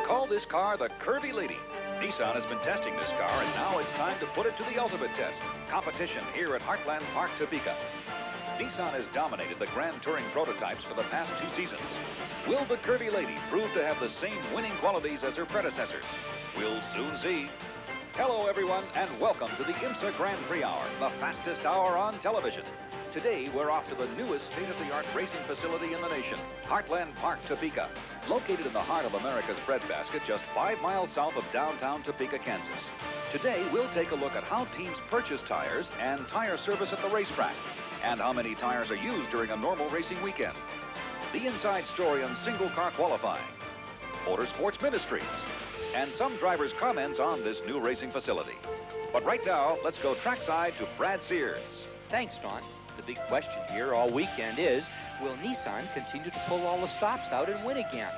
call this car the Curvy Lady. Nissan has been testing this car, and now it's time to put it to the ultimate test. Competition here at Heartland Park, Topeka. Nissan has dominated the Grand Touring prototypes for the past 2 seasons. Will the Curvy Lady prove to have the same winning qualities as her predecessors? We'll soon see. Hello, everyone, and welcome to the IMSA Grand Prix Hour, the fastest hour on television. Today, we're off to the newest state-of-the-art racing facility in the nation, Heartland Park, Topeka. Located in the heart of America's breadbasket, just 5 miles south of downtown Topeka, Kansas. Today, we'll take a look at how teams purchase tires and tire service at the racetrack, and how many tires are used during a normal racing weekend. The inside story on single-car qualifying, Motorsports Ministries, and some drivers' comments on this new racing facility. But right now, let's go trackside to Brad Sears. Thanks, Don. The big question here all weekend is, will Nissan continue to pull all the stops out and win again?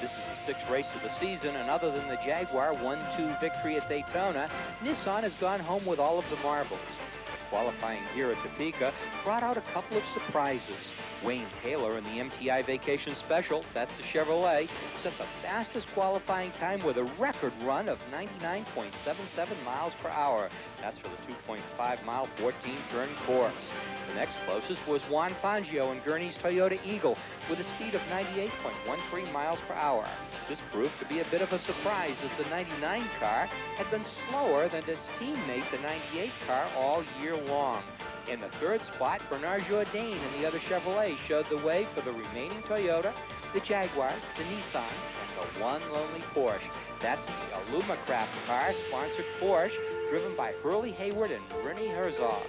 This is the 6th race of the season, and other than the Jaguar 1-2 victory at Daytona, Nissan has gone home with all of the marbles. Qualifying here at Topeka brought out a couple of surprises. Wayne Taylor in the MTI Vacation Special, that's the Chevrolet, set the fastest qualifying time with a record run of 99.77 miles per hour. That's for the 2.5-mile, 14-turn course. The next closest was Juan Fangio in Gurney's Toyota Eagle with a speed of 98.13 miles per hour. This proved to be a bit of a surprise, as the 99 car had been slower than its teammate, the 98 car, all year long. In the 3rd spot, Bernard Jourdain and the other Chevrolet showed the way for the remaining Toyota, the Jaguars, the Nissans, and the one lonely Porsche. That's the Alumacraft car, sponsored Porsche, driven by Hurley Hayward and Bernie Herzog.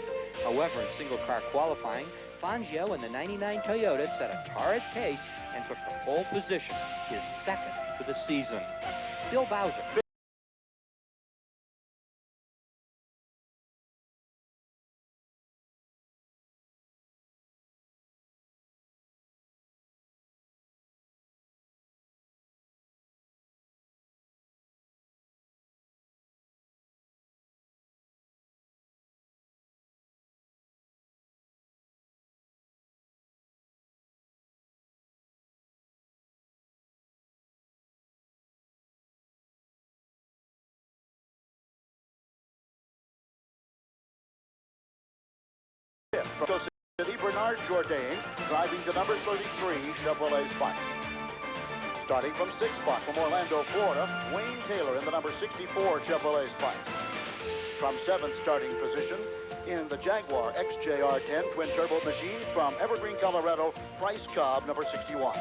However, in single-car qualifying, Fangio and the 99 Toyota set a torrid pace and took the pole position, his 2nd for the season. Bill Bowser. From City, Bernard Jourdain, driving the number 33 Chevrolet Spark. Starting from 6th spot from Orlando, Florida, Wayne Taylor in the number 64 Chevrolet Spark. From 7th starting position in the Jaguar XJR10 twin-turbo machine from Evergreen, Colorado, Bryce Cobb, number 61.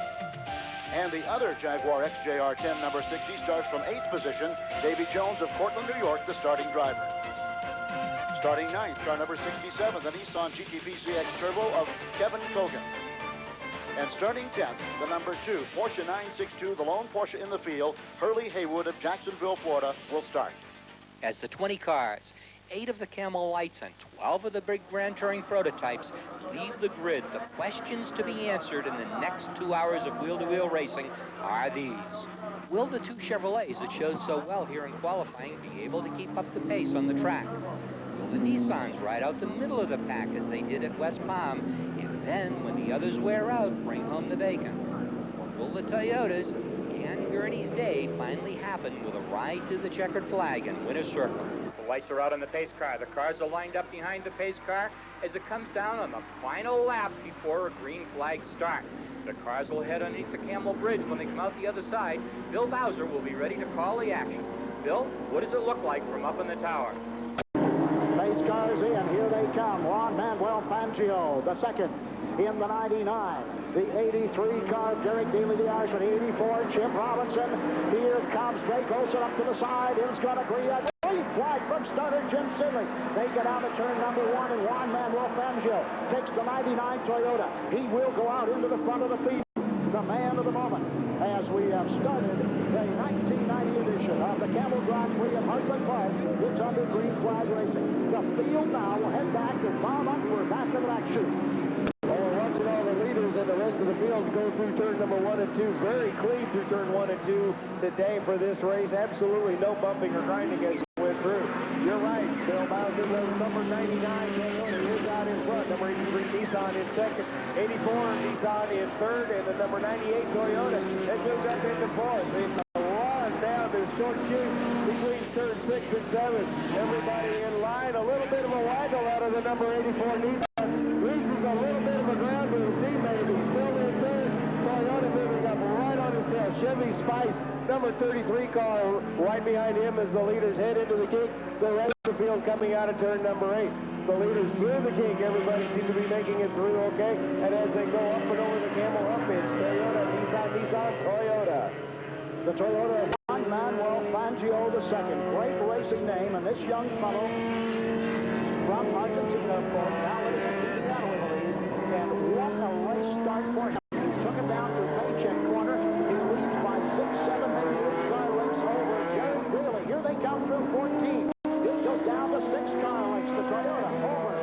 And the other Jaguar XJR10 number 60 starts from 8th position, Davy Jones of Cortland, New York, the starting driver. Starting 9th, car number 67, the Nissan GTP CX Turbo of Kevin Kogan. And starting 10th, the number 2, Porsche 962, the lone Porsche in the field, Hurley Haywood of Jacksonville, Florida, will start. As the 20 cars, 8 of the Camel Lights and 12 of the big Grand Touring prototypes leave the grid, the questions to be answered in the next 2 hours of wheel-to-wheel racing are these. Will the 2 Chevrolets that showed so well here in qualifying be able to keep up the pace on the track? Will the Nissans ride out the middle of the pack as they did at West Palm, and then, when the others wear out, bring home the bacon? Or will the Toyotas, can Gurney's day finally happen with a ride to the checkered flag in winner's circle? The lights are out on the pace car. The cars are lined up behind the pace car as it comes down on the final lap before a green flag start. The cars will head underneath the Camel Bridge. When they come out the other side, Bill Bowser will be ready to call the action. Bill, what does it look like from up in the tower? Pace cars in, here they come. Juan Manuel Fangio, the 2nd in the 99. The 83 car, Derek Daly, the Irishman. 84, Chip Robinson. Here comes Drake Olson up to the side. Is going to agree. A green flag from starter Jim Sidley. They get out of turn number 1, and Juan Manuel Fangio takes the 99 Toyota. He will go out into the front of the field. The man of the moment, as we have started the 1990 edition of the Camel Grand Prix at Heartland Park. It's under green flag racing. The field now will head back to Bob Upward back to the back chute. Well, we're watching all the leaders and the rest of the field go through turn number 1 and 2. Very clean through turn 1 and 2 today for this race. Absolutely no bumping or grinding as we went through. You're right, Bill Bowser, the number 99 Toyota is out in front. Number 83 Nissan in 2nd. 84 Nissan in 3rd, and the number 98 Toyota has moved up into 4th. It's a raw there's short chute between turn 6 and 7. Everybody in line. A little bit of a waggle out of the number 84 Nissan. Loses a little bit of a ground to his teammate. He's still in third. Toyota moving up right on his tail. Chevy Spice, number 33 car, right behind him as the leaders head into the kink. The rest of the field coming out of turn number 8. The leaders through the kink. Everybody seems to be making it through okay. And as they go up and over the camel hump, it's Toyota, Nissan, Toyota. The Toyota Juan Manuel Fangio II. Great racing name, and this young fellow from Argentina, of course, now living in Indiana with the lead. And what a race start for him. Took him down to Paycheck Corner. He leads by 6, 7, maybe 8 car lengths over Jared Daly. Here they come through 14. It goes down to 6 car lengths. The Toyota over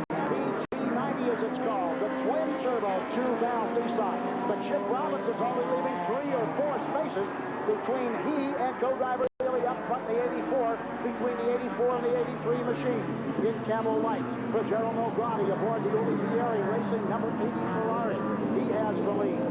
the BT90 as it's called. The twin turbo 2-valve Nissan. But Chip Robinson's only leaving 3 or 4 spaces between he and co-driver Daly up front the 84, between the 84 and the 83 machine. In Camel Light for Gerald Nograti aboard the Olivieri Racing number 80 Ferrari. He has the lead.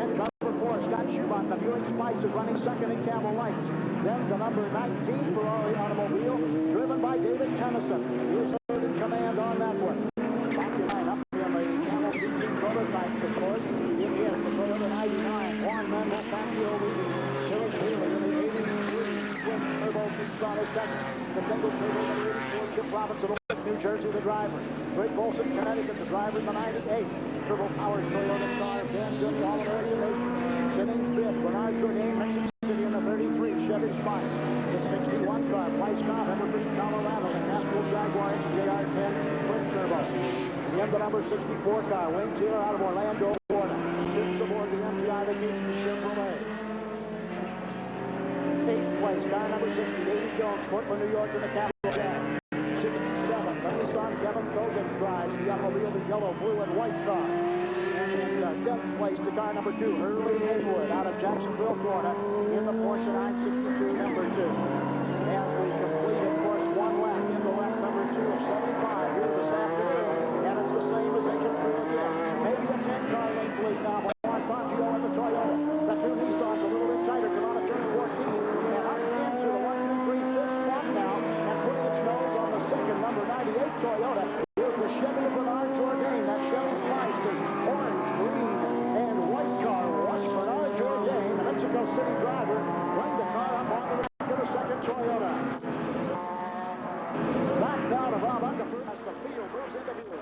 And number 4, Scott Schubach, the Buick Spice is running second in Camel Lights. Then the number 19 Ferrari automobile, driven by David Tennyson. He is third in command on that one. Back behind up in the Camel GT prototypes, of course. In here, the Toyota 99, Juan Manuel Fangio leading. Jared Daly in the 83 twin turbo Nissan is second. The single turbo in the 84 Chip Robinson. New Jersey, the driver. Greg Bolson, Connecticut, the driver in the 98. Turbo-powered Toyota car, Dan Good, All-American Racing. Sitting fifth, Bernard Jourdain, Mexico City in the 33, Chevy Spice. The 61 car, Price Scott, Evergreen, Colorado, the National Jaguar XJR10 twin turbo. In the number 64 car, Wayne Taylor out of Orlando, Florida. Sits aboard the MPI, the Keaton Chevrolet. 8th place, car number 60, Davey Jones, Portland, New York, in the Capital Band. The Nissan Kevin Kogan drives the automobile, the yellow, blue, and white car. And in 10th place, the car number 2, Hurley Haywood, out of Jacksonville, Florida, in the Porsche 963, number 2. As we complete, of course, one lap in the lap number 2 of 75 here this afternoon. And it's the same as they can do again. Maybe a 10-car length lead now by Juan Fangio and the Toyota. The two Nissans a little bit tighter, come on at turn 14. And up into the 1, 2, 3, 5th spot now, and putting its nose on the second number 98 Toyota. Here's the Chevy of Bernard Jourdain. That Chevy Spice, the orange, green, and white car was Bernard Jourdain, the Mexico City driver, bring the car up onto the back of the second Toyota. Back down to Bob Uckerford as the field moves into view.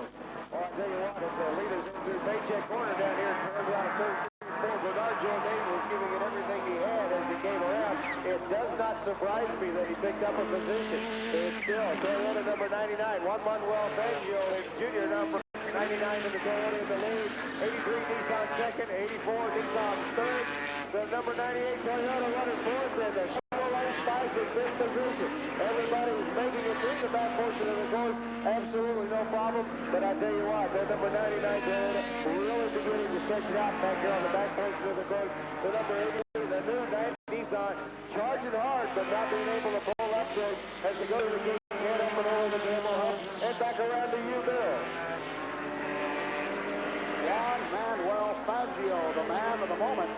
Well, I tell you what, as the leaders into Paycheck Corner down here, turns out turn 4, Bernard Jourdain was giving it everything he had as he came around. It does not surprise me that he picked up a position. It's still Toyota number 99, Juan Manuel Fangio, his junior number 99 in the Toyota in the lead, 83 Nissan second, 84 Nissan third, the number 98 Toyota running fourth, and the Chevrolet Spice in fifth position. Everybody was making it through the back portion of the course, absolutely no problem, but I tell you what, that number 99 Toyota really beginning to stretch it out back here on the back portion of the course. The number 80, the new 90 Nissan, charging hard, but not being able to pull up there as they go to the gate, head up and over the camel hump, and back around to you, Bill. Juan Manuel Fangio, the man of the moment,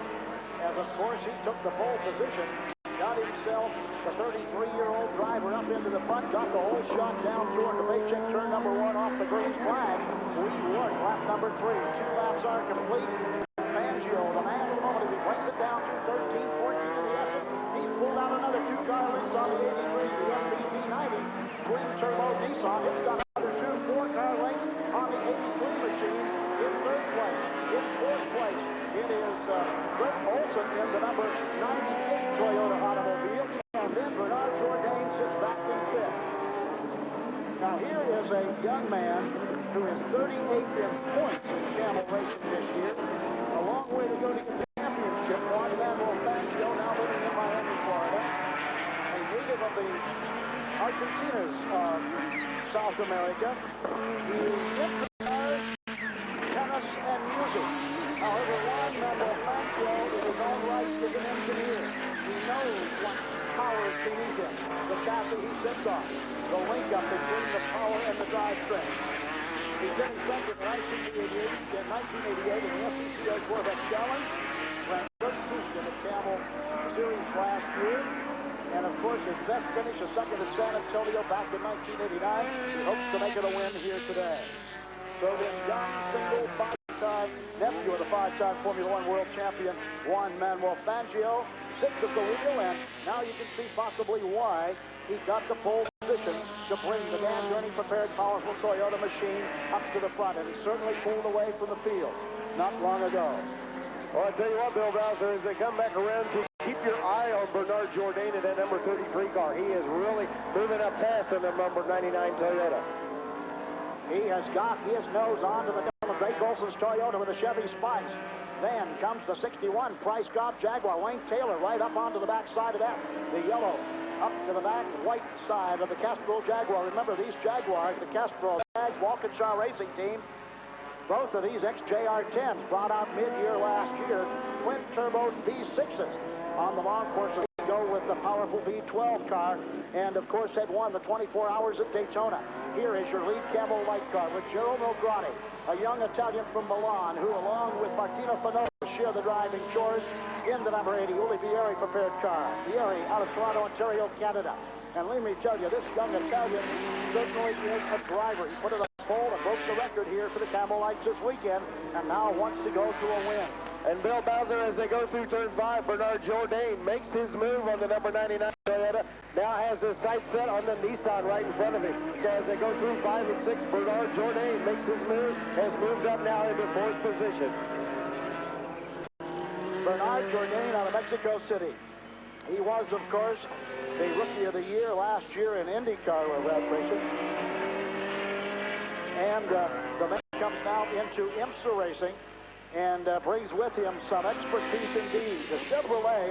as of course he took the pole position, got himself the 33-year-old driver up into the front, got the whole shot down toward the Paycheck turn number 1 off the green flag. We work lap number 3. 2 laps are complete. Fangio, the man of the moment, as he brings it down to 13, 14 in the effort. He's pulled out another 2 car lengths on the 83, the MBT90 twin turbo Nissan. It's got another 2 4-car lengths on the 83 machine in 3rd place. In 4th place, it is Greg Olson in the number 98 Toyota automobile. And then Bernard Jourdain sits back in 5th. Now here is a young man who is 38th in points in camel racing this year. A long way to go to get the championship. Juan Manuel Fangio, now living in Miami, Florida. A native of the Argentina's South America. He is into cars, tennis, and music. However, Juan Manuel Fangio, in his own right, is an engineer. He knows what power is beneath him. The chassis he sits on. The link up between the power and the drivetrain. He finished second in 1988 in the FCCA Corvette Challenge. Ranked 13th in the Camel Series last year. course, his best finish, a second at San Antonio back in 1989. He hopes to make it a win here today. So this young single five-time nephew of the five-time Formula One world champion, Juan Manuel Fangio, sixth at the wheel, and now you can see possibly why he got the pole position to bring the Dan Gurney prepared powerful Toyota machine up to the front, and he certainly pulled away from the field not long ago. Well, I tell you what, Bill Bowser, as they come back around, to keep your eye on Bernard Jourdain in that number 33 car. He is really moving up fast in the number 99 Toyota. He has got his nose onto the Dylan Drake Olson's Toyota with the Chevy Spikes. Then comes the 61 Price Goff Jaguar. Wayne Taylor right up onto the back side of that. The yellow up to the back white side of the Castrol Jaguar. Remember, these Jaguars, the Castrol Jags, Walkinshaw Racing Team, both of these XJR10s brought out mid-year last year, twin-turbo V6s on the long courses. Go with the powerful V12 car, and of course had won the 24 Hours at Daytona. Here is your lead Camel Light car with Gerald Nograni, a young Italian from Milan, who along with Martino Fanola share the driving chores in the number 80 Uli Vieri prepared car. Vieri out of Toronto, Ontario, Canada. And let me tell you, this young Italian certainly is a driver. He put it on the pole and broke the record here for the Camel Lights this weekend, and now wants to go to a win. And Bill Bowser, as they go through turn 5, Bernard Jourdain makes his move on the number 99 Toyota. Now has his sights set on the Nissan right in front of him. So as they go through 5 and 6, Bernard Jourdain makes his move, has moved up now into 4th position. Bernard Jourdain out of Mexico City. He was, of course, the Rookie of the Year last year in IndyCar racing. And the man comes now into IMSA racing and brings with him some expertise indeed. The Chevrolet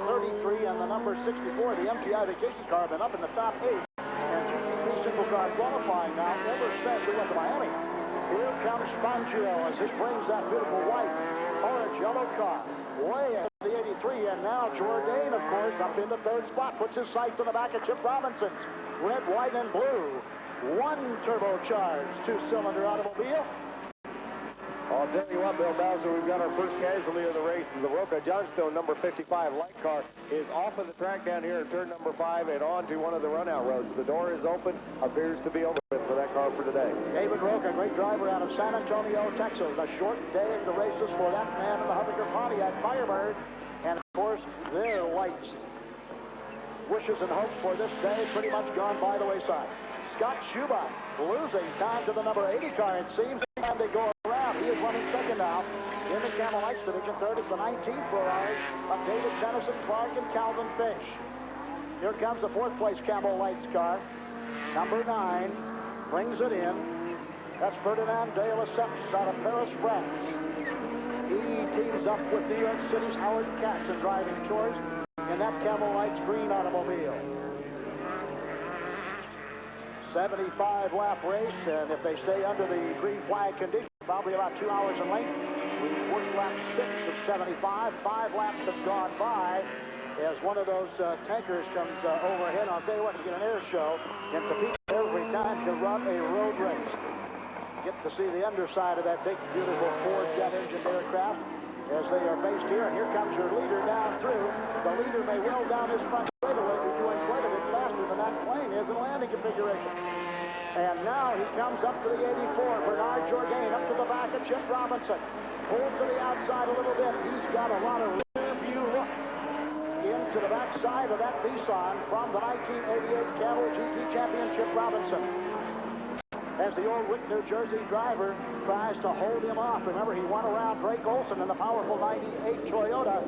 33 and the number 64, the MGI Vacation car, have been up in the top 8. And GTP single car qualifying now ever since we went to Miami. Here comes Fangio as he brings that beautiful white, orange, yellow car way at the 83. And now Jourdain, of course, up in the 3rd spot, puts his sights on the back of Chip Robinson's red, white, and blue. One turbocharged 2-cylinder automobile. I'll tell you what, Bill Bowser, we've got our first casualty of the race. The Roca Johnstone number 55 light car is off of the track down here in turn number 5 and on to one of the run-out roads. The door is open, appears to be over with for that car for today. David Roca, great driver out of San Antonio, Texas. A short day at the races for that man in the Hubbaker Pontiac Firebird. And, of course, their lights, wishes and hopes for this day pretty much gone by the wayside. Scott Schuba losing time to the number 80 car, it seems, and they go around. He is running second now in the Camel Lights division. Third is the 19th Ferrari of David Tennyson, Clark, and Calvin Fish. Here comes the 4th place Camel Lights car. Number 9 brings it in. That's Ferdinand de Lesseps out of Paris, France. He teams up with New York City's Howard Katz in driving chores in that Camel Lights green automobile. 75-lap race, and if they stay under the green flag condition, probably about 2 hours in length. We've worked lap 6 of 75. 5 laps have gone by as one of those tankers comes overhead. I'll tell you what, you get an air show in Topeka every time you run a road race. Get to see the underside of that big, beautiful Ford jet engine aircraft as they are faced here. And here comes your leader down through. The leader may well down his front straightaway be doing quite a bit faster than that plane is in landing configuration. And now he comes up to the 84. Bernard Jourdain up to the back of Chip Robinson. Pulls to the outside a little bit. He's got a lot of rear view look into the backside of that Nissan from the 1988 Camel GT champion Chip Robinson. As the old Wick, New Jersey driver tries to hold him off. Remember, he won around Drake Olson in the powerful 98 Toyota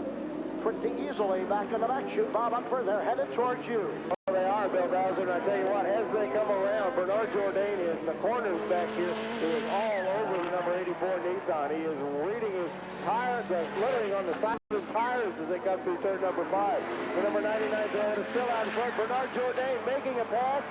pretty easily back in the back chute. Bob Unfer, they're headed towards you. Well, they are, Bill Bowser, and I tell you what, as they come around, Bernard Jourdain is in the corners back here. He is all over the number 84 Nissan. He is reading his tires, littering on the side of his tires as they come through turn number 5. The number 99 Toyota is still out in front. Bernard Jourdain making a pass,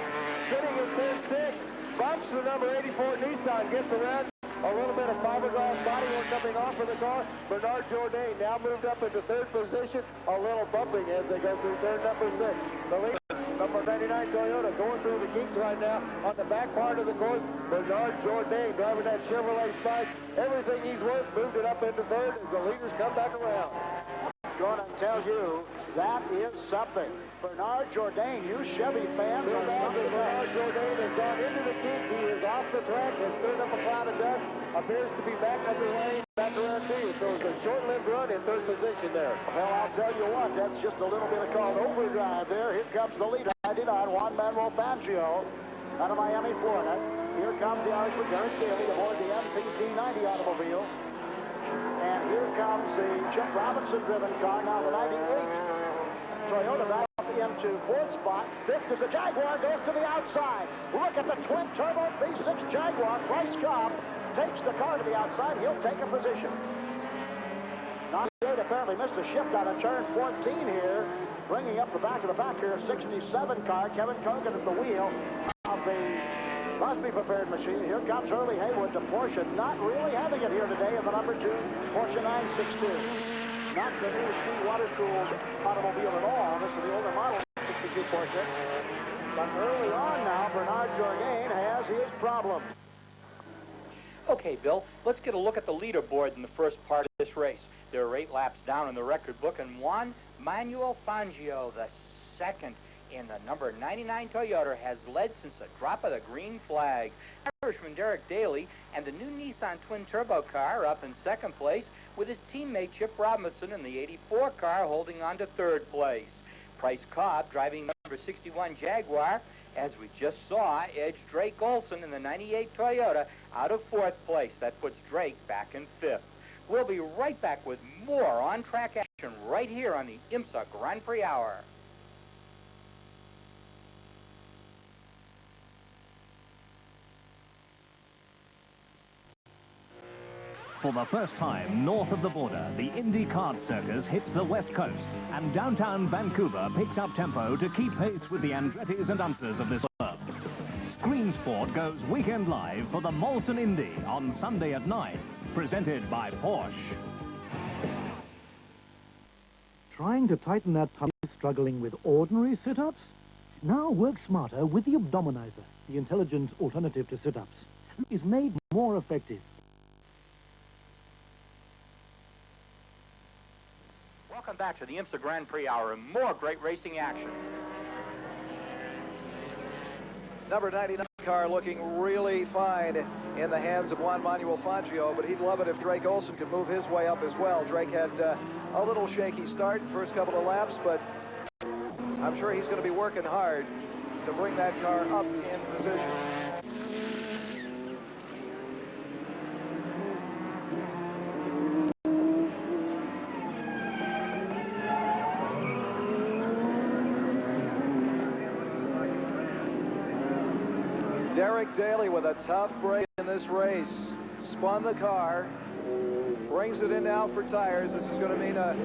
sitting in turn 6. Bumps the number 84 Nissan, gets around. A little bit of fiberglass bodywork coming off of the car. Bernard Jourdain now moved up into 3rd position. A little bumping as they go through turn number 6. The leader, number 99 Toyota, going through the geeks right now on the back part of the course. Bernard Jourdain driving that Chevrolet Spice. Everything he's worth, moved it up into 3rd as the leaders come back around. Going to tell you That is something. Bernard Jourdain, you Chevy fans are something. Bernard Jourdain has gone into the gate. He is off the track, has stirred up a cloud of dust, appears to be back on the lane, back around to you. So it's a short-lived run in third position there. Well, I'll tell you what, that's just a little bit called overdrive there. Here comes the leader, 99, Juan Manuel Fangio, out of Miami, Florida. Here comes the Irishman, Derek Daly, aboard the MPT-90 automobile. And here comes the Chip Robinson-driven car, now the 98. Toyota back up into fourth spot. Fifth is the Jaguar, goes to the outside. Look at the twin-turbo V6 Jaguar. Bryce Cobb takes the car to the outside. He'll take a position. Not apparently missed a shift out of turn 14 here. Bringing up the back of the pack here, 67 car. Kevin Cogan at the wheel of the must-be-prepared machine. Here comes Hurley Haywood to Porsche. Not really having it here today in the number 2 Porsche 962. Not the new C water-cooled automobile at all. This is the older model 62 Porsche. But early on now, Bernard Jourdain has his problem. Okay, Bill, let's get a look at the leaderboard in the first part of this race. There are 8 laps down in the record book, and Juan Manuel Fangio, the second in the number 99 Toyota, has led since the drop of the green flag. Irishman Derek Daly and the new Nissan twin-turbo car up in second place, with his teammate Chip Robinson in the 84 car holding on to third place. Bryce Cobb, driving number 61 Jaguar, as we just saw, edged Drake Olson in the 98 Toyota out of fourth place. That puts Drake back in fifth. We'll be right back with more on-track action right here on the IMSA Grand Prix Hour. For the first time north of the border, the Indy Kart Circus hits the west coast, and downtown Vancouver picks up tempo to keep pace with the Andrettis and Unsers of this world. Screen Sport goes weekend live for the Molson Indy on Sunday at 9, presented by Porsche. Trying to tighten that tummy, struggling with ordinary sit-ups? Now work smarter with the Abdominizer, the intelligent alternative to sit-ups. It's made more effective. Welcome back to the IMSA Grand Prix Hour and more great racing action. Number 99 car looking really fine in the hands of Juan Manuel Fangio, but he'd love it if Drake Olson could move his way up as well. Drake had a little shaky start first couple of laps, but I'm sure he's going to be working hard to bring that car up in position. Derek Daly with a tough break in this race. Spun the car, brings it in now for tires. This is going to mean a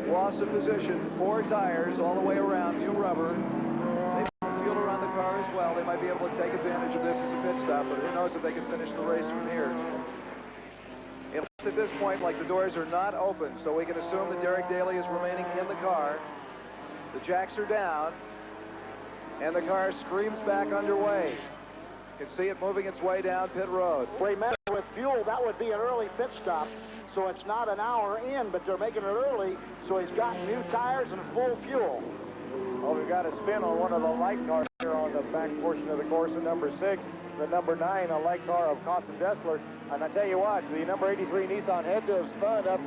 loss of position. 4 tires all the way around, new rubber. They put fuel around the car as well. They might be able to take advantage of this as a pit stop, but who knows if they can finish the race from here. It looks at this point like the doors are not open, so we can assume that Derek Daly is remaining in the car. The jacks are down, and the car screams back underway. You can see it moving its way down pit road. Remember, with fuel, that would be an early pit stop, so it's not an hour in, but they're making it early, so he's got new tires and full fuel. Well, we've got a spin on one of the light cars here on the back portion of the course at number 6. The number 9, a light car of Costin Dessler. And I tell you what, the number 83 Nissan had to have spun up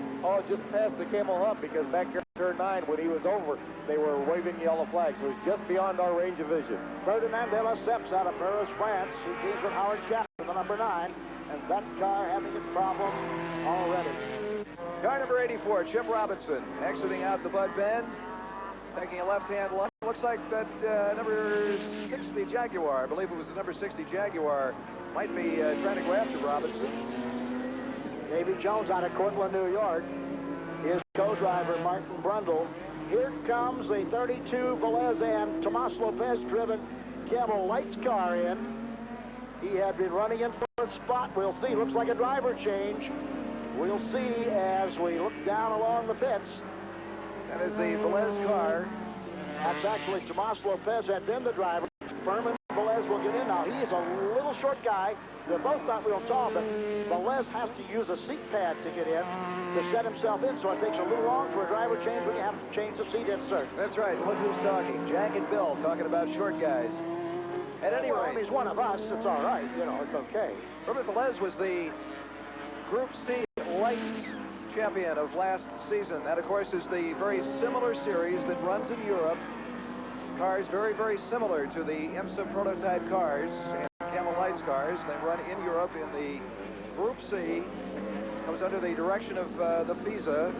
just past the Camel Hump, because back here in turn 9, when he was over, they were waving yellow flags. So it's just beyond our range of vision. Ferdinand de Lesseps out of Paris, France. He teams with Howard Chapter, the number 9. And that car having its problem already. Car number 84, Chip Robinson, exiting out the Bud Bend, taking a left-hand line. Looks like that number 60 Jaguar, I believe it was the number 60 Jaguar, might be trying to go after Robinson. Davy Jones out of Cortland, New York. His co-driver, Martin Brundle. Here comes the 32 Velez and Tomas Lopez driven Camel Lights car in. He had been running in fourth spot. We'll see. Looks like a driver change. We'll see as we look down along the pits. That is the Velez car. That's actually Tomas Lopez had been the driver. Furman Velez will get in now. He is a little short guy. They're both not real tall, but Velez has to use a seat pad to get in, to set himself in, so it takes a little long for a driver change when you have to change the seat insert. That's right. Look who's talking. Jack and Bill talking about short guys. At any Well, rate, he's one of us. It's all right. You know, it's okay. Herbert Velez was the Group C lights champion of last season. That, of course, is the very similar series that runs in Europe. Cars very, very similar to the IMSA prototype cars and Camel Lights cars. They run in Europe in the Group C. Comes under the direction of the FISA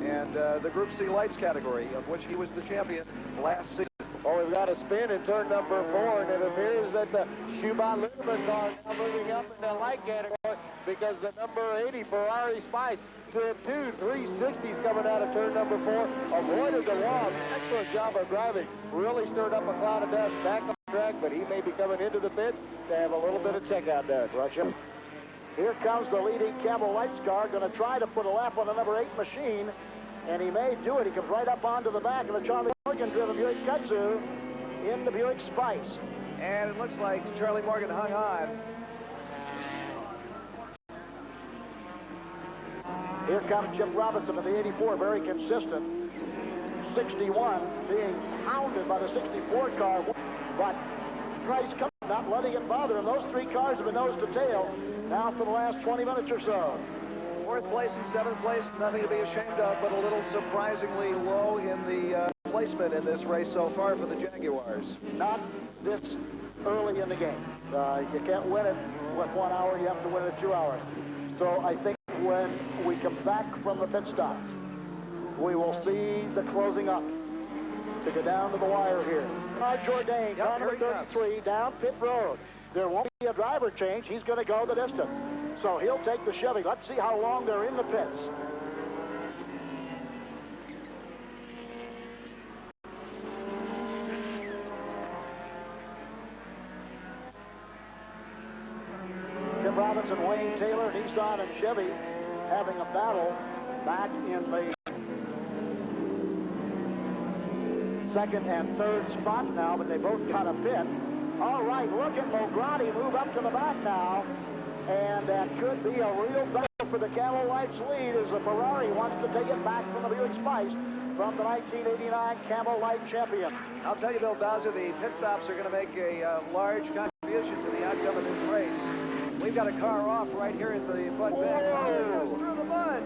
and the Group C lights category, of which he was the champion last season. Well, we've got a spin in turn number 4, and it appears that the Schubert Lindemann car is now moving up in the light category because the number 80 Ferrari Spice did 2 360s coming out of turn number 4. Avoided the wall. Excellent job of driving. Really stirred up a cloud of dust back on the track, but he may be coming into the pits to have a little bit of checkout done. Russia. Here comes the leading Camel Lights car, going to try to put a lap on the number 8 machine, and he may do it. He comes right up onto the back of the Charlie Morgan-driven Buick Kudzu in the Buick Spice. And it looks like Charlie Morgan hung on. Here comes Chip Robinson of the 84, very consistent. 61 being hounded by the 64 car, but Price coming, not letting it bother him. Those 3 cars have been nose to tail now for the last 20 minutes or so. 4th place and 7th place, nothing to be ashamed of, but a little surprisingly low in the placement in this race so far for the Jaguars. Not this early in the game. You can't win it with 1 hour, you have to win it in 2 hours. So I think when we come back from the pit stop, we will see the closing up to go down to the wire here. Jourdain, car number 33, down pit road. There won't be a driver change. He's going to go the distance. So he'll take the Chevy. Let's see how long they're in the pits. Tim Robinson, Wayne Taylor, Nissan, and Chevy having a battle back in the second and third spot now, but they both got a pit. All right, look at Mulgrady move up to the back now, and that could be a real battle for the Camel Lights lead as the Ferrari wants to take it back from the Buick Spice from the 1989 Camel Light champion. I'll tell you, Bill Bowser, the pit stops are going to make a large contribution to the outcome of this race. We've got a car off right here at the front back. Oh, it goes through the mud.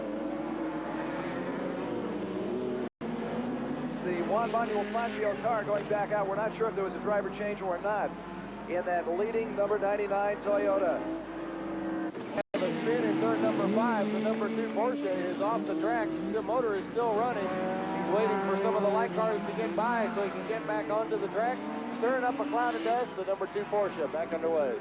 The Juan Manuel Fangio car going back out. We're not sure if there was a driver change or not in that leading number 99 Toyota. And the spin in turn number 5, the number 2 Porsche is off the track. The motor is still running. He's waiting for some of the light cars to get by so he can get back onto the track. Stirring up a cloud of dust, the number 2 Porsche back underway.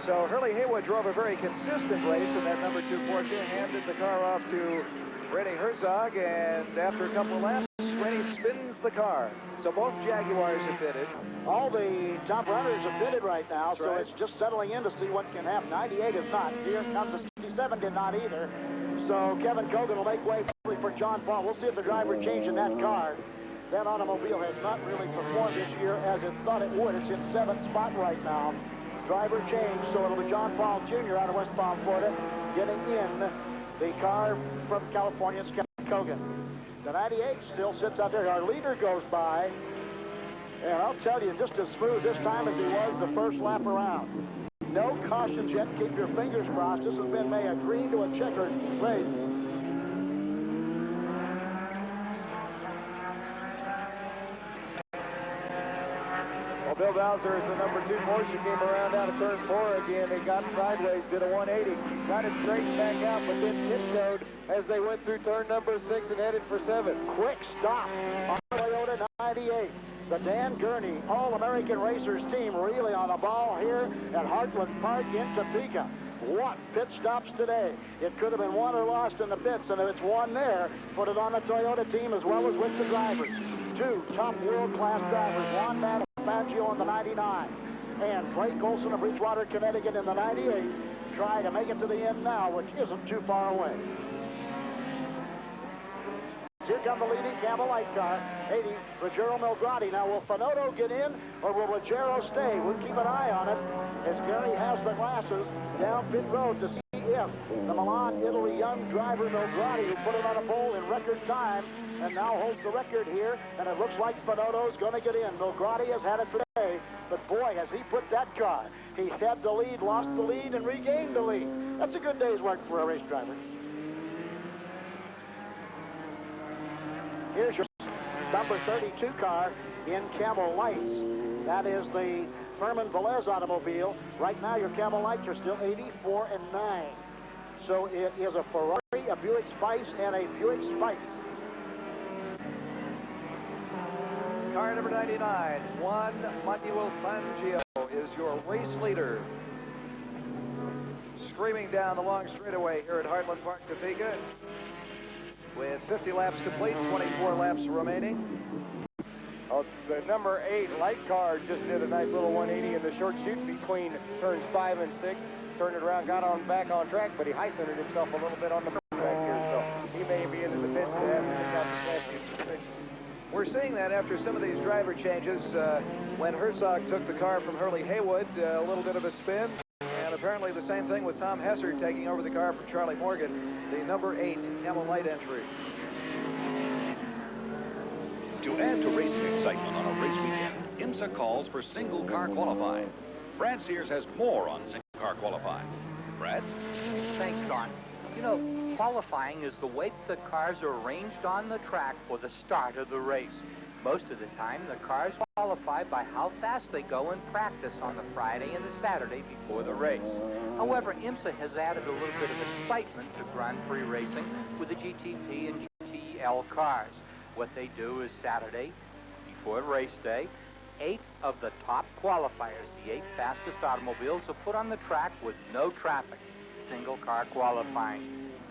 So Hurley Haywood drove a very consistent race in that number 2 Porsche, handed the car off to Rennie Herzog, and after a couple of laps, Rennie spins the car. So both Jaguars have pitted. All the top runners have pitted right now, That's so right. it's just settling in to see what can happen. 98 is not. Here comes the 67, did not either. So Kevin Cogan will make way for John Paul. We'll see if the driver changed in that car. That automobile has not really performed this year as it thought it would. It's in 7th spot right now. Driver change, so it'll be John Paul Jr. out of West Palm, Florida, getting in the car from California's Kevin Cogan. The 98 still sits out there. Our leader goes by, and I'll tell you, just as smooth this time as he was the first lap around. No cautions yet. Keep your fingers crossed. This has been a green to a checkered race. Well, Bill Bowser is the number 2 Porsche, came around out of turn 4 again. They got sideways, did a 180, got it straightened back out, but then tiptoed as they went through turn number 6 and headed for 7. Quick stop on Toyota 98. The Dan Gurney All-American Racers team really on the ball here at Heartland Park in Topeka. What pit stops today? It could have been won or lost in the pits, and if it's won there, put it on the Toyota team as well as with the drivers. 2 top world-class drivers, Juan Manuel Fangio in the 99, and Blake Olson of Bridgewater, Connecticut in the 98, trying to make it to the end now, which isn't too far away. Here come the leading Camel Light car, 80, Rogero Melgrati. Now, will Fanoto get in, or will Rogero stay? We'll keep an eye on it as Gary has the glasses down pit road to see if the Milan, Italy young driver Nograti, who put it on a pole in record time and now holds the record here, and it looks like Bonotto's going to get in. Nograti has had it today, but boy, has he put that car. He had the lead, lost the lead, and regained the lead. That's a good day's work for a race driver. Here's your number 32 car in Camel Lights. That is the Furman Velez automobile. Right now, your Camel Lights are still 84 and 9. So it is a Ferrari, a Buick Spice, and a Buick Spice. Car number 99, Juan Manuel Fangio is your race leader. Screaming down the long straightaway here at Heartland Park, Topeka. With 50 laps complete, 24 laps remaining. Oh, the number 8 light car just did a nice little 180 in the short chute between turns 5 and 6. Turned it around, got on back on track, but he high-centered himself a little bit on the back here, so he may be into the pits and have to check out the fast. We're seeing that after some of these driver changes. When Herzog took the car from Hurley Haywood, a little bit of a spin. And apparently the same thing with Tom Hesser taking over the car from Charlie Morgan, the number 8 Camel Light entry. To add to racing excitement on a race weekend, IMSA calls for single car qualifying. Brad Sears has more on single car qualifying. Brad? Thanks, Don. You know, qualifying is the way the cars are arranged on the track for the start of the race. Most of the time, the cars qualify by how fast they go in practice on the Friday and the Saturday before the race. However, IMSA has added a little bit of excitement to Grand Prix racing with the GTP and GTL cars. What they do is Saturday, before race day, 8 of the top qualifiers, the 8 fastest automobiles, are put on the track with no traffic, single car qualifying.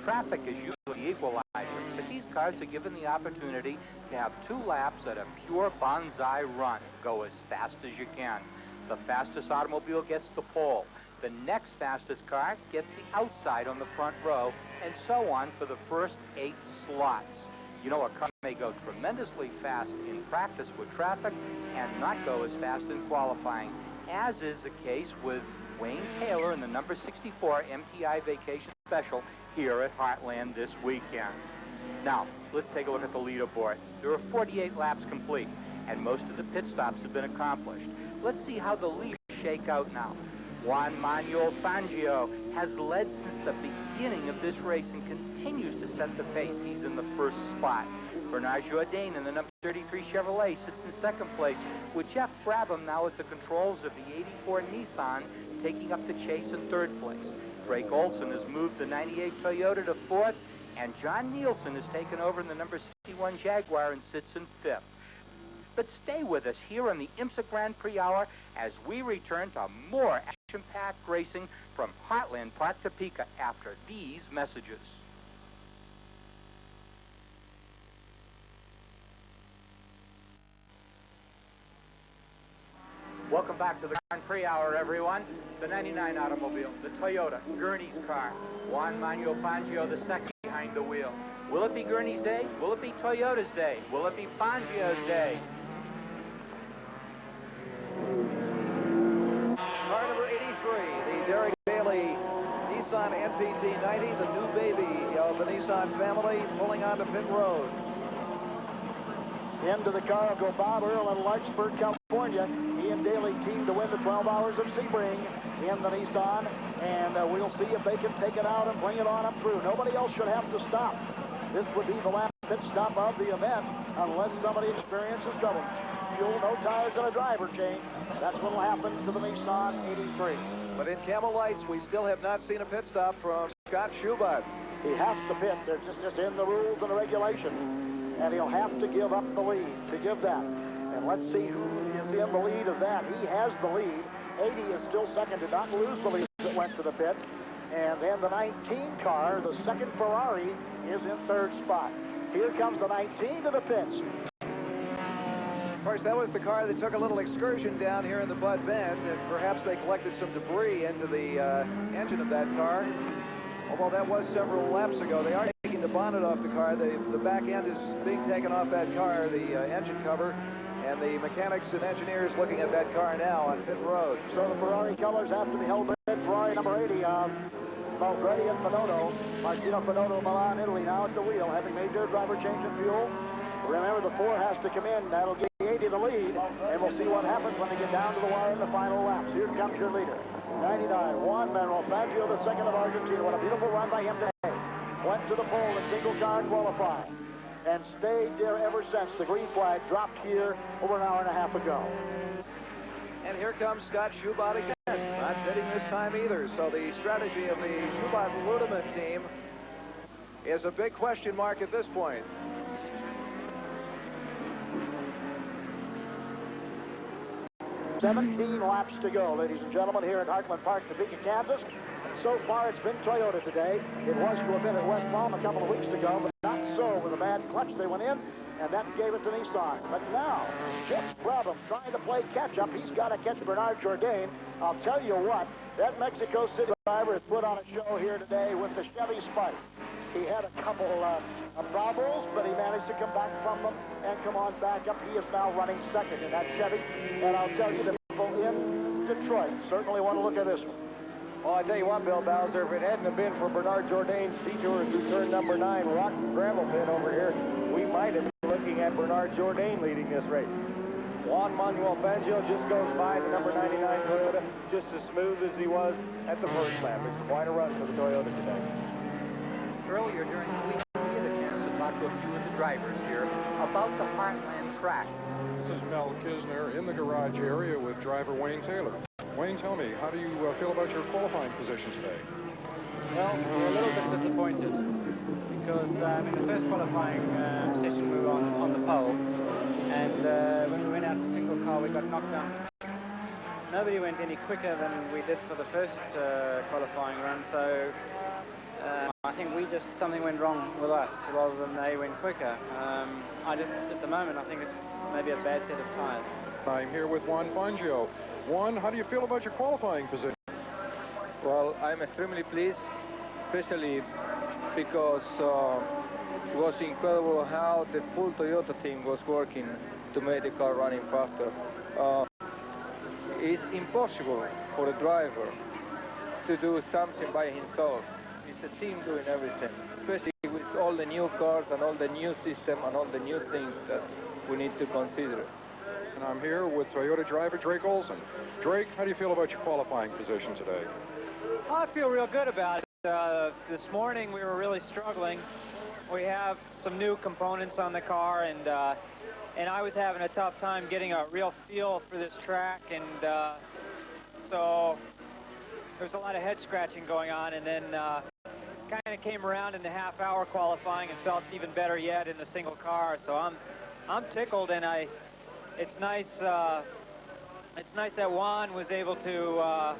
Traffic is usually the equalizer, but these cars are given the opportunity to have 2 laps at a pure bonsai run. Go as fast as you can. The fastest automobile gets the pole. The next fastest car gets the outside on the front row, and so on for the first 8 slots. You know, a car may go tremendously fast in practice with traffic and not go as fast in qualifying, as is the case with Wayne Taylor in the number 64 MTI Vacation Special here at Heartland this weekend. Now, let's take a look at the leaderboard. There are 48 laps complete, and most of the pit stops have been accomplished. Let's see how the leaders shake out now. Juan Manuel Fangio has led since the beginning of this race and continues to set the pace. He's in the first spot. Bernard Jourdain in the number 33 Chevrolet sits in second place, with Jeff Frabham now at the controls of the 84 Nissan, taking up the chase in third place. Drake Olson has moved the 98 Toyota to fourth, and John Nielsen has taken over in the number 61 Jaguar and sits in fifth. But stay with us here on the IMSA Grand Prix Hour as we return to more action-packed racing from Heartland Park, Topeka after these messages. Welcome back to the Grand Prix Hour, everyone. The 99 automobile, the Toyota, Gurney's car. Juan Manuel Fangio, the second behind the wheel. Will it be Gurney's day? Will it be Toyota's day? Will it be Fangio's day? Car number 83, the Derek Daly Nissan NPT 90, the new baby of the Nissan family, pulling onto pit road. Into the car will go Bob Earl in Larkspur, California. He and Daly team to win the 12 Hours of Sebring in the Nissan, and we'll see if they can take it out and bring it on up through. Nobody else should have to stop. This would be the last pit stop of the event unless somebody experiences trouble. Fuel, no tires, and a driver change. That's what will happen to the Nissan 83. But in Camel Lights, we still have not seen a pit stop from Scott Schubert. He has to pit. They're just in the rules and the regulations. And he'll have to give up the lead to give that. And let's see who is in the lead of that. He has the lead. 80 is still second, did not lose the lead that went to the pit. And then the 19 car, the second Ferrari, is in third spot. Here comes the 19 to the pits. Of course, that was the car that took a little excursion down here in the Bud Bend, and perhaps they collected some debris into the engine of that car. Although that was several laps ago. They are taking the bonnet off the car. The back end is being taken off that car, the engine cover, And the mechanics and engineers looking at that car now on pit road. So the Ferrari colors have to be held in. Ferrari number 80 of Malgredi and Finotto. Martino Finotto, Milan, Italy, now at the wheel, having made their driver change in fuel. Remember, the 4 has to come in. That'll give the 80 the lead, and we'll see what happens when they get down to the wire in the final laps. Here comes your leader. 99, Juan Manuel Fangio, the second of Argentina. What a beautiful run by him today. Went to the pole in single car qualifying and stayed there ever since. The green flag dropped here over an hour and a half ago. And here comes Scott Schubert again. Not bidding this time either. So the strategy of the Schubert-Ludemann team is a big question mark at this point. 17 laps to go, ladies and gentlemen, here at Heartland Park, Topeka, Kansas. And so far, it's been Toyota today. It was to a bit at West Palm a couple of weeks ago, but not so. With a bad clutch, they went in, and that gave it to Nissan. But now, Jeff Brabham trying to play catch-up. He's got to catch Bernard Jourdain. I'll tell you what, that Mexico City driver has put on a show here today with the Chevy Spice. He had a couple of problems, but he managed to come back from them and come on back up. He is now running second in that Chevy. And I'll tell you, the people in Detroit certainly want to look at this one. Well, I tell you what, Bill Bowser, if it hadn't have been for Bernard Jourdain's detour through turn number 9, rock gravel pit over here, we might have been looking at Bernard Jourdain leading this race. Juan Manuel Fangio just goes by the number 99 Toyota, just as smooth as he was at the first lap. It's quite a run for the Toyota today. Earlier during the week, we had a chance to talk to a few of the drivers here about the Heartland track. This is Mel Kisner in the garage area with driver Wayne Taylor. Wayne, tell me, how do you feel about your qualifying position today? Well, we're a little bit disappointed because in the first qualifying session we were on the pole, and when we went out for single car we got knocked down. Nobody went any quicker than we did for the first qualifying run, so I think something went wrong with us rather than they went quicker. At the moment, I think it's maybe a bad set of tires. I'm here with Juan Fangio. Juan, how do you feel about your qualifying position? Well, I'm extremely pleased, especially because it was incredible how the full Toyota team was working to make the car running faster. It's impossible for a driver to do something by himself. It's the team doing everything, especially with all the new cars and all the new system and all the new things that we need to consider. And I'm here with Toyota driver Drake Olson. Drake, how do you feel about your qualifying position today? I feel real good about it. This morning we were really struggling. We have some new components on the car, and I was having a tough time getting a real feel for this track, and so there was a lot of head scratching going on, and then kind of came around in the half-hour qualifying and felt even better yet in the single car. So I'm tickled, and it's nice that Juan was able to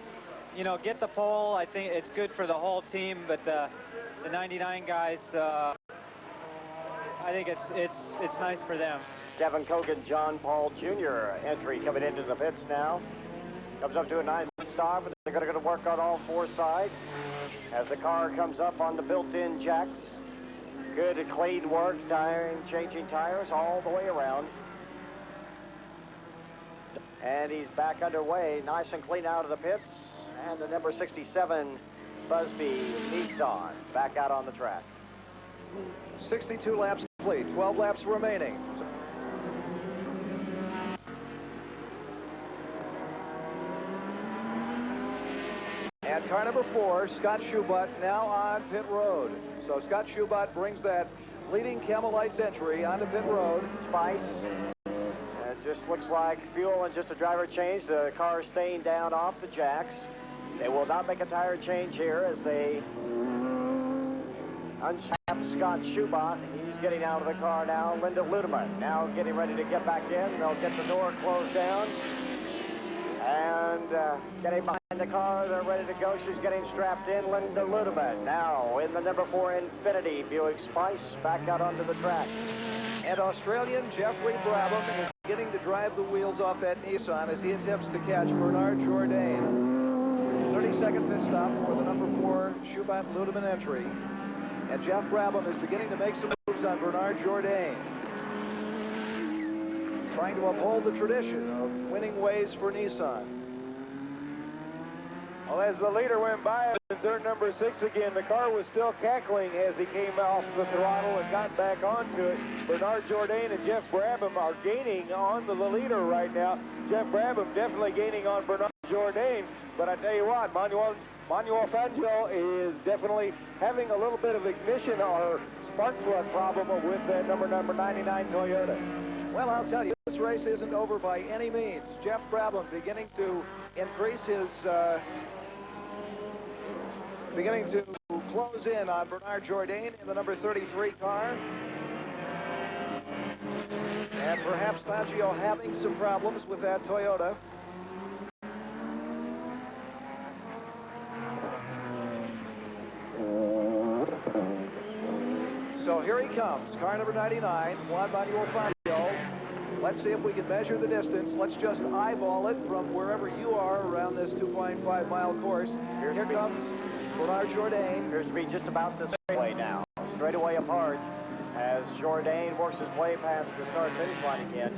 get the pole. I think it's good for the whole team, but the 99 guys, I think it's nice for them. Kevin Kogan, John Paul Jr. entry coming into the pits now. Comes up to a nice start, but they're going to work on all 4 sides as the car comes up on the built-in jacks. Good clean work, changing tires all the way around. And he's back underway, nice and clean out of the pits. And the number 67 Busby Nissan back out on the track. 62 laps complete, 12 laps remaining. And car number 4, Scott Schubert, now on pit road. So Scott Schubert brings that leading Camel Lights entry onto pit road. Spice. It just looks like fuel and just a driver change. The car staying down off the jacks. They will not make a tire change here as they unstrap Scott Schubert. He's getting out of the car now. Linda Ludemann now getting ready to get back in. They'll get the door closed down. And getting behind the car, they're ready to go. She's getting strapped in. Linda Ludemann now in the number 4 Infinity Buick Spice back out onto the track. And Australian Jeffrey Brabham is beginning to drive the wheels off that Nissan as he attempts to catch Bernard Jourdain. 30-second pit stop for the number 4 Schubert Ludemann entry. And Jeff Brabham is beginning to make some moves on Bernard Jourdain. trying to uphold the tradition of winning ways for Nissan. Well, as the leader went by in turn number 6 again, the car was still cackling as he came off the throttle and got back onto it. Bernard Jourdain and Jeff Brabham are gaining on the leader right now. Jeff Brabham definitely gaining on Bernard Jourdain, but I tell you what, Manuel Fangio is definitely having a little bit of ignition or spark plug problem with that number 99 Toyota. Well, I'll tell you, this race isn't over by any means. Jeff Brabham beginning to increase his, beginning to close in on Bernard Jourdain in the number 33 car. And perhaps Fangio having some problems with that Toyota. So here he comes, car number 99, Juan Manuel Fangio. Let's see if we can measure the distance. Let's just eyeball it from wherever you are around this 2.5-mile course. Here comes Bernard Jourdain. Appears to be just about the straightaway now. Straightaway apart as Jourdain works his way past the start-finish line again.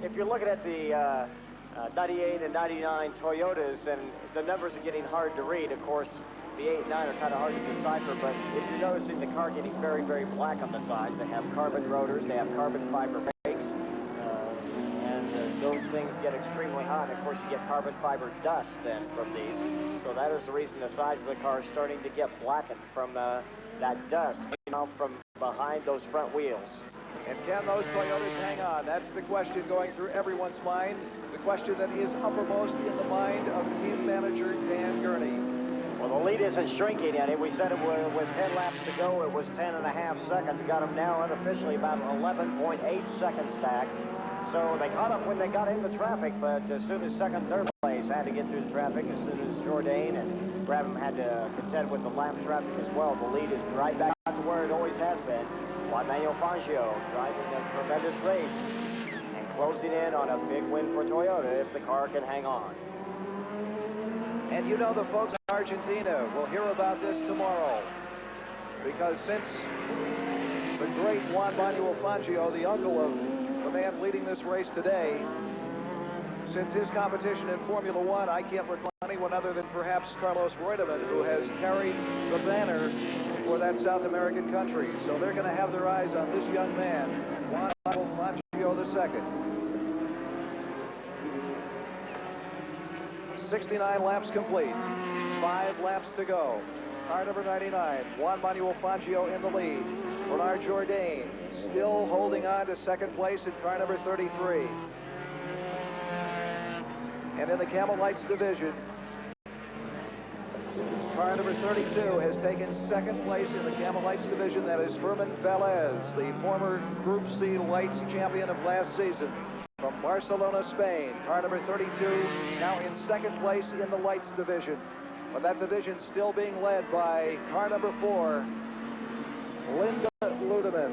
If you're looking at the 98 and 99 Toyotas, and the numbers are getting hard to read, of course, the 8 and 9 are kind of hard to decipher, but if you're noticing the car getting very, very black on the sides, they have carbon rotors, they have carbon fiber brakes, and those things get extremely hot. And of course, you get carbon fiber dust then from these. So that is the reason the sides of the car are starting to get blackened from that dust coming out from behind those front wheels. And can those Toyotas hang on? That's the question going through everyone's mind. The question that is uppermost in the mind of team manager Dan Gurney. Well, the lead isn't shrinking any. We said it was with 10 laps to go. It was 10.5 seconds. Got them now unofficially about 11.8 seconds back. So they caught up when they got into traffic, but as soon as second, third place had to get through the traffic, as soon as Jourdain and Brabham had to contend with the lap traffic as well, the lead is right back to where it always has been. Juan Manuel Fangio driving a tremendous race and closing in on a big win for Toyota if the car can hang on. And you know the folks in Argentina will hear about this tomorrow, because since the great Juan Manuel Fangio, the uncle of the man leading this race today, since his competition in Formula One, I can't recall anyone other than perhaps Carlos Reutemann, who has carried the banner for that South American country. So they're going to have their eyes on this young man, Juan Manuel Fangio II. 69 laps complete, 5 laps to go. Car number 99, Juan Manuel Fangio in the lead. Bernard Jourdain still holding on to second place in car number 33. And in the Camel Lights division, car number 32 has taken second place in the Camel Lights division. That is Fermin Velez, the former Group C Lights champion of last season. From Barcelona, Spain, car number 32, now in second place in the Lights division. But that division still being led by car number 4, Linda Ludeman.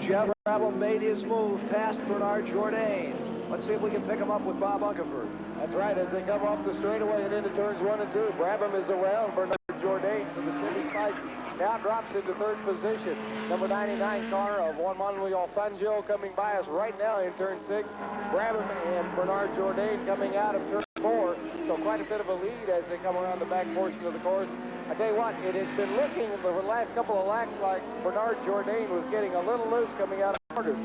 Jeff Brabham made his move past Bernard Jourdain. Let's see if we can pick him up with Bob Unckerford. That's right, as they come off the straightaway and into turns 1 and 2, Brabham is around Bernard Jourdain from the Chevy side. Now drops into third position. Number 99 car of Juan Manuel Fangio coming by us right now in turn 6. Brabham and Bernard Jourdain coming out of turn 4. So quite a bit of a lead as they come around the back portion of the course. I tell you what, it has been looking for the last couple of laps like Bernard Jourdain was getting a little loose coming out of quarters.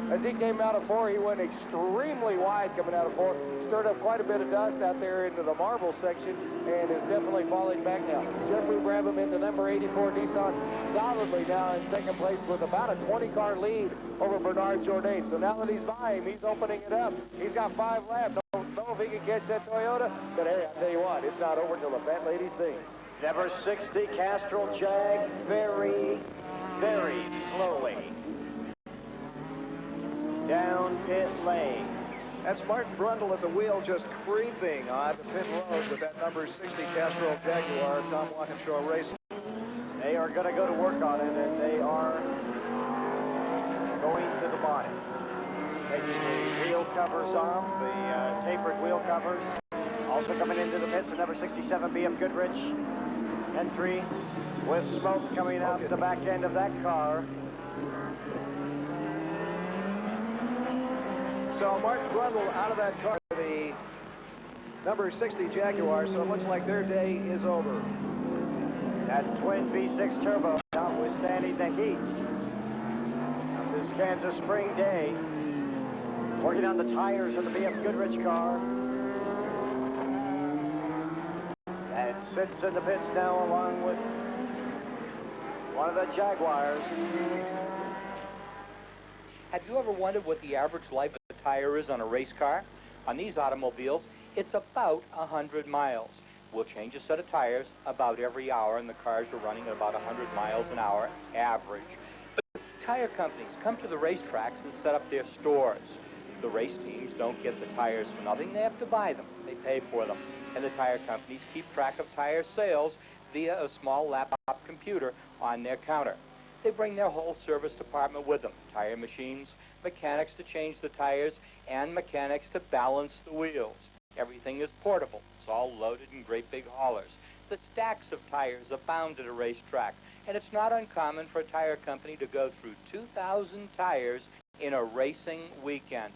As he came out of 4, he went extremely wide coming out of 4. Stirred up quite a bit of dust out there into the marble section and is definitely falling back now. Jeffrey Brabham into number 84 Nissan solidly now in second place with about a 20-car lead over Bernard Jourdain. So now that he's by him, he's opening it up. He's got 5 laps. Don't know if he can catch that Toyota, but hey, I'll tell you what, it's not over till the fat lady sings. Number 60 Castrol Jag, very, very slowly down pit lane. That's Martin Brundle at the wheel, just creeping on the pit road with that number 60 Castrol Jaguar, Tom Walkinshaw Racing. They are going to go to work on it, and they are going to the body. Taking the wheel covers off, the tapered wheel covers. Also coming into the pits, the number 67 BM Goodrich entry with smoke coming out the back end of that car. So Martin Brundle out of that car, the number 60 Jaguar, so it looks like their day is over. That twin V6 turbo, notwithstanding the heat of this Kansas spring day, working on the tires of the BM Goodrich car. And sits in the pits now along with one of the Jaguars. Have you ever wondered what the average life of a tire is on a race car? On these automobiles, it's about 100 miles. We'll change a set of tires about every hour, and the cars are running at about 100 miles an hour average. Tire companies come to the racetracks and set up their stores. The race teams don't get the tires for nothing. They have to buy them. They pay for them. And the tire companies keep track of tire sales via a small laptop computer on their counter. They bring their whole service department with them. Tire machines, mechanics to change the tires, and mechanics to balance the wheels. Everything is portable. It's all loaded in great big haulers. The stacks of tires abound at a racetrack, and it's not uncommon for a tire company to go through 2,000 tires in a racing weekend.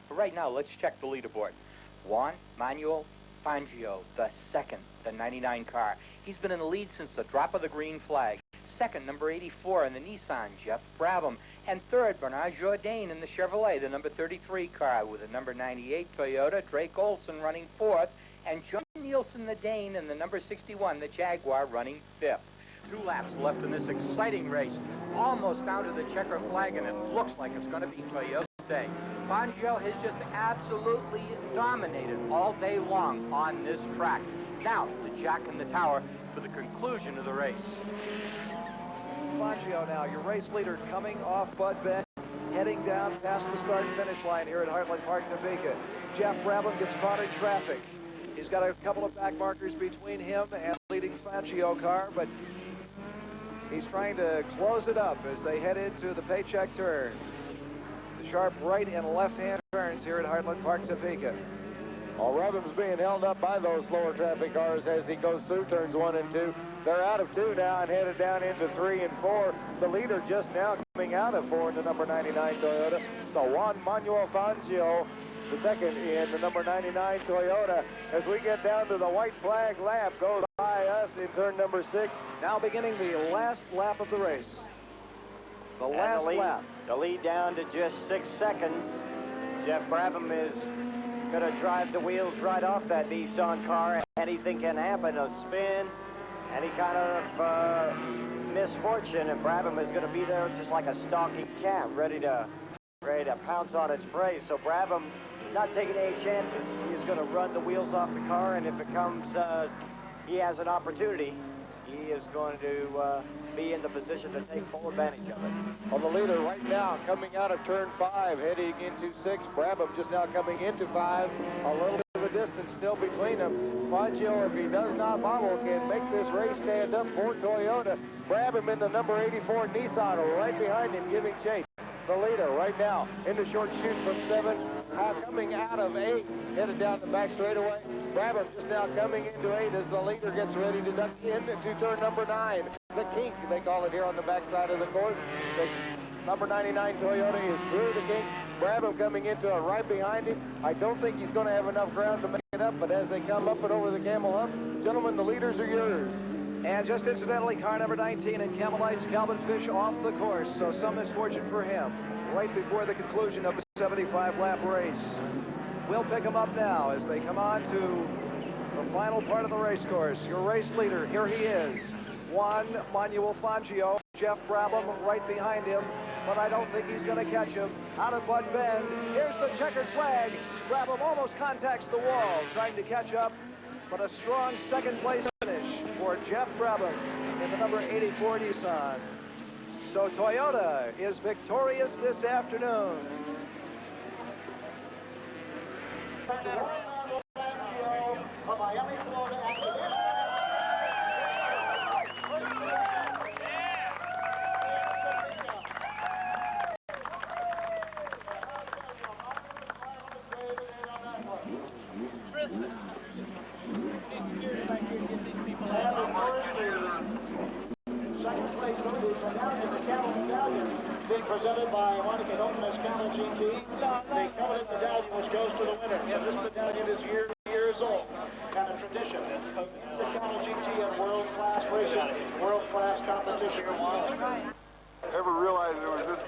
But right now, let's check the leaderboard. Juan Manuel Fangio, the second, the 99 car. He's been in the lead since the drop of the green flag. Second, number 84 in the Nissan, Jeff Brabham. And third, Bernard Jourdain in the Chevrolet, the number 33 car, with the number 98 Toyota, Drake Olson running fourth, and John Nielsen, the Dane, in the number 61, the Jaguar, running fifth. 2 laps left in this exciting race, almost down to the checker flag, and it looks like it's going to be Toyota's day. Fangio has just absolutely dominated all day long on this track. Now, the Jack in the Tower for the conclusion of the race. Fangio now, your race leader, coming off Bud Bend, heading down past the start and finish line here at Heartland Park, Topeka. Jeff Brabham gets caught in traffic. He's got a couple of back markers between him and the leading Fangio car, but he's trying to close it up as they head into the paycheck turn. The sharp right and left-hand turns here at Heartland Park, Topeka. Well, Brabham's being held up by those slower traffic cars as he goes through turns 1 and 2. They're out of 2 now and headed down into 3 and 4. The leader just now coming out of 4 in the number 99 Toyota. So Juan Manuel Fangio, the second in the number 99 Toyota. As we get down to the white flag lap, goes by us in turn number 6. Now beginning the last lap of the race. The last lap. The lead down to just 6 seconds. Jeff Brabham is going to drive the wheels right off that Nissan car. Anything can happen, a spin, any kind of misfortune, and Brabham is going to be there just like a stalking cat, ready to pounce on its prey. So Brabham not taking any chances. He's going to run the wheels off the car, and if it comes, he has an opportunity, he is going to be in the position to take full advantage of it. On the leader right now, coming out of turn 5, heading into 6. Brabham just now coming into 5. A little bit of a distance still between them. Fangio, if he does not bobble, can make this race stand up for Toyota. Brabham in the number 84 Nissan right behind him, giving chase. The leader right now in the short chute from 7, coming out of 8, headed down the back straightaway. Brabham just now coming into 8 as the leader gets ready to duck into turn number 9. The kink, they call it here on the backside of the course. The number 99 Toyota is through the kink. Brabham coming into it right behind him. I don't think he's going to have enough ground to make it up, but as they come up and over the Camel Hump, gentlemen, the leaders are yours. And just incidentally, car number 19 in Camelite's Calvin Fish off the course, so some misfortune for him right before the conclusion of the 75-lap race. We'll pick them up now as they come on to the final part of the race course. Your race leader, here he is, Juan Manuel Fangio. Jeff Brabham right behind him, but I don't think he's going to catch him. Out of Bud Bend, here's the checkered flag. Brabham almost contacts the wall, trying to catch up, but a strong second-place finish for Jeff Brabham in the number 84 Nissan. So Toyota is victorious this afternoon. by Monica Hilton Escala GT. The coveted medallion which goes to the winner. So this medallion is years old. Kind of tradition. Escala GT and world-class racing, world-class competition. Ever realized it was this